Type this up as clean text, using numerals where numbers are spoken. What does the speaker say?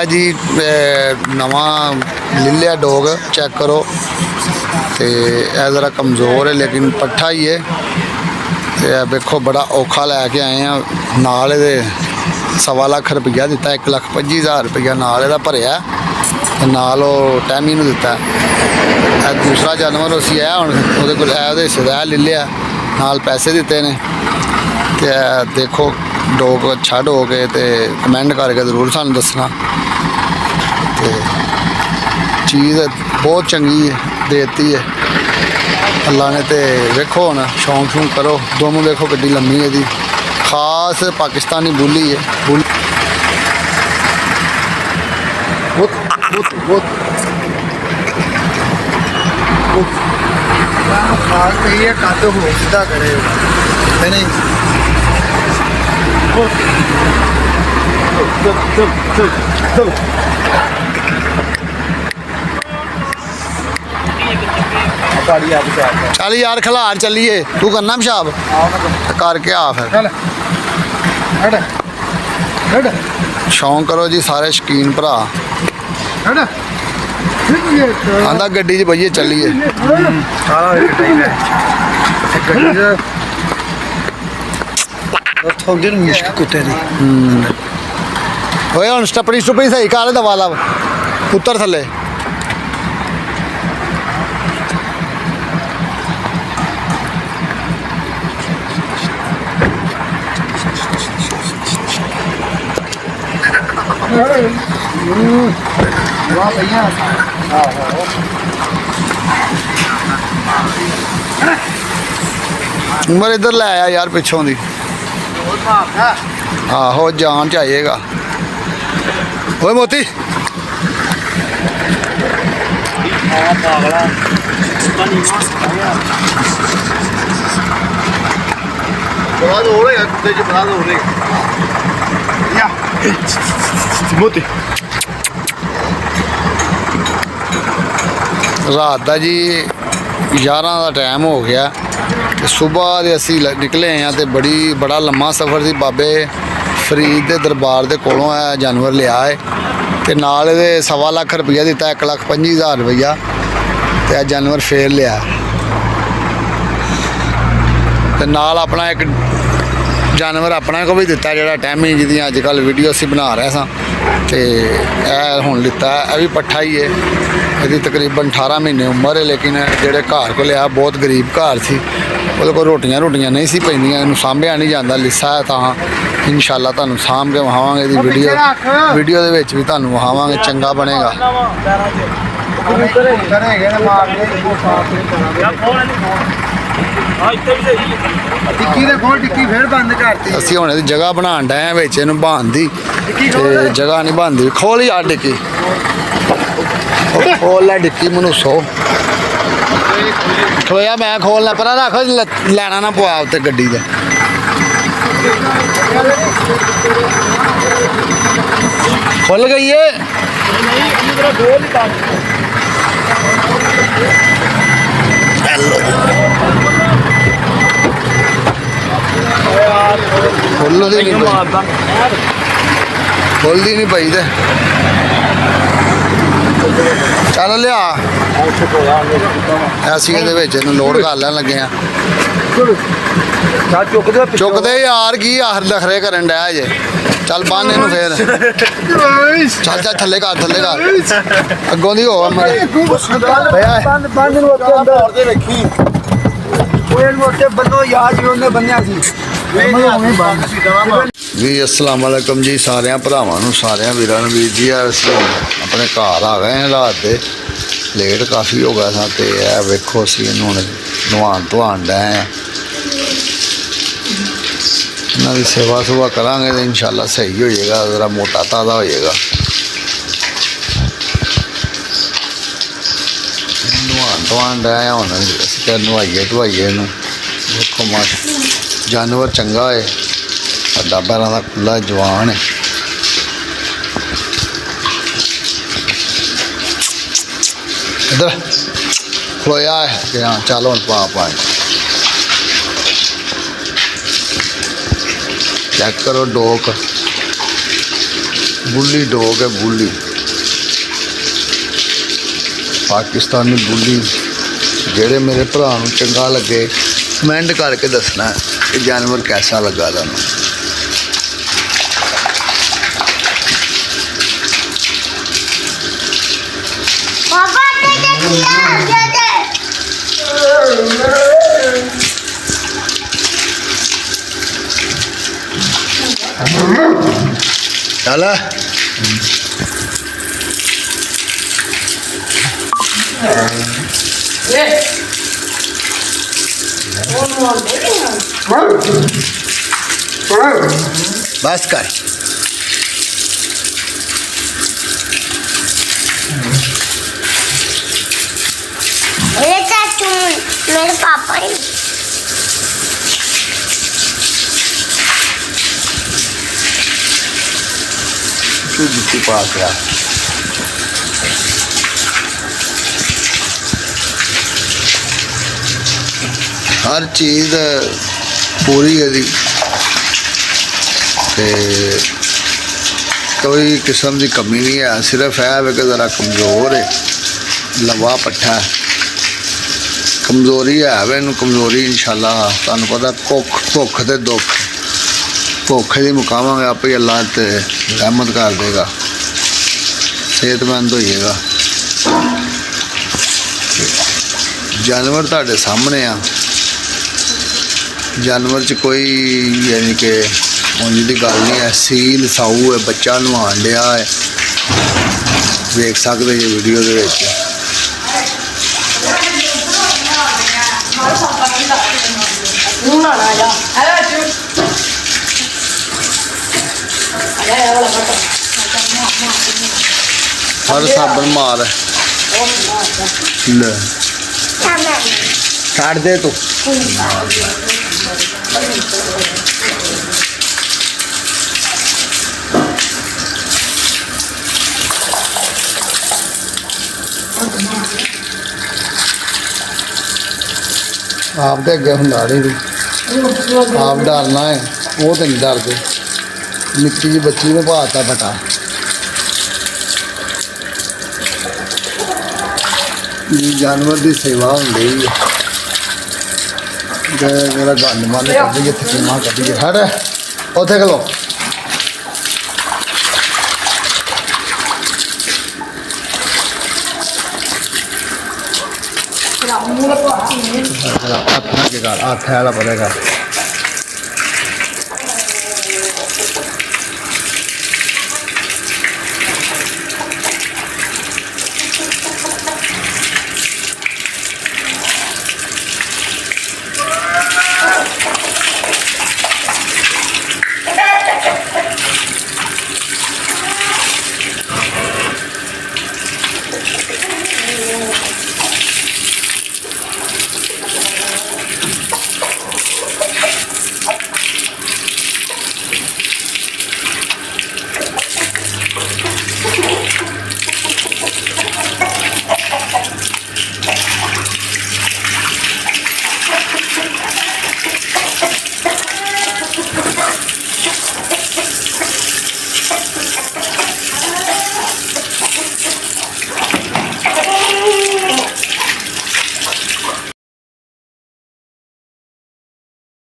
जी नवा ले लिया डॉग, चेक करो। तो यह ज़रा कमज़ोर है लेकिन पट्ठा ही है। तो देखो बड़ा औखा लैके आए हैं। नाल दे 1.25 लाख रुपया दिता, 1,25,000 रुपया नाल दा भरिया, नाल टैमी नूं दिता। दूसरा जानवर उसी है हुण उहदे कोल उहदे हिस्से दा ले लिया, नाल पैसे दिते ने। तो देखो डॉग अच्छा डॉग है, तो कमेंट करके ज़रूर सानूं दसना। तो चीज़ बहुत चंगी देती है अल्लाह ने। तो देखो हुण शौक शौक करो। दोनों देखो किड्डी लम्मी है दी, खास पाकिस्तानी बुली है। बुली खास नहीं है, कादो हो सीधा करे नहीं। चल यार खिलार चलिए, तू करना पेशाब करके आ फिर। शौक करो जी सारे शकीन भरा। आंदा गड्डी च बहिए चलिए। कुत्ते दी ओए हुण स्टपनी स्टुपनी सही कर, दवा ला उतर थले। उमर इधर लै आया यार पिछों दी। आहो जान च आएगा। ओए मोती मोती रात का जी 11 का टाइम हो गया। सुबह दे असी निकले हैं तो बड़ा लम्मा सफ़र सी। बाबे फरीद के दरबार के कोलों है जानवर लिया है, तो नाल दे 1.25 लाख रुपया दिता, 1,25,000 रुपया। तो यह जानवर फेर लिया, तो नाल अपना एक जानवर अपना को भी दिता जो टैमी जिदी अजकल वीडियो असी बना रहे सा। तो यह हुण लिता, यह भी पट्ठा ही है। यदि तकरीबन 18 महीने उम्र है, लेकिन जेडे घर को लिया बहुत गरीब घर सी, वो को रोटियां नहीं सी पैंदियां, इन्हूं सामभ्या नहीं जाता। लिस्सा है तो इंशाअल्लाह तुहानूं सामभ के विखावांगे। इहदी वीडियो दे विच भी तुहानूं विखावांगे, चंगा बनेगा। असीं हुण इहदी जगह बनाण डए आं विच इहनूं बांधण दी, ते जगह नहीं बनदी। खोल यार डिक्की, खोल लै डिक्की मनुसो। खोया मैं खोलना पर रख, लैना ना पवा उत्ते गड्डी दे। खुल गई है। खुलदी नहीं पई ते चल लिया। ऐसी लोड कर लैन लगे हैं। चुकते यार की आहर नखरे करन डया जे। चल बन इनू फिर, चल चल थले कर अगों दी हो जी। अस्सलाम वालेकुम जी सारे भरावां नूं, सारे वीरां नूं। वीर जी अपने घर आ गए हैं, रात दे लेट काफ़ी हो गया था। तो यह वेखो असीं इहनूं हुण नहाण धुआण डए आं। इन्हां दी सेवा सुवा करांगे तो इंशाअल्लाह सही हो जाएगा, ज़रा मोटा ताज़ा हो जाएगा। नहाण धुआण डए आं हुण असीं नहाइए धुआइए इहनूं। देखो माशा जानवर चंगा है, बड़ा पैरां दा खुला जवान है। इधर खोया है कि हाँ चलो हम पा पाए। चेक करो डोक ਬੁੱਲੀ ਡੋਗ ਹੈ, ਬੁੱਲੀ ਪਾਕਿਸਤਾਨੀ ਬੁੱਲੀ। ਜਿਹੜੇ ਮੇਰੇ ਭਰਾ ਨੂੰ ਚੰਗਾ ਲੱਗੇ ਕਮੈਂਟ ਕਰਕੇ ਦੱਸਣਾ ਕਿ ਜਾਨਵਰ ਕੈਸਾ ਲੱਗਾ ਤੁਹਾਨੂੰ। ਪਾਪਾ ਤੇ ਕਿਆ ਦੇ ਚੱਲ बस कर। मेरे चाचू मेरे पापा ही तू जुत्ती पा के आ। हर चीज़ पूरी है जी, ते कोई किस्म की कमी नहीं है। सिर्फ है कि ज़रा कमज़ोर है, लवा पट्ठा है, कमज़ोरी है वे इनू कमज़ोरी। इंशाल्लाह तुहानू पता भुख ते दुख, भुख दी मुकावांगे आप ही अल्लाह ते रहमत कर देगा, सेहतमंद होइएगा। जानवर तुहाडे सामने आ, जानवर च कोई यानी कि उंज दी गल नहीं है। सील साऊ है, बच्चा नवान लिया है, देख सकते जी वीडियो दे विच। हर साबन मार ले छाड़ दे तू। आप तो अगे हम डर ही आप डरना है, वो तो नहीं डरते। निक्की जी बच्ची ने पाता बटा जानवर की सेवा होंगी मेरा गंद मन कढ़िए थकीमा कढ़िए हट उथे खलो। हाथ ना के कर हाथ है पड़ेगा।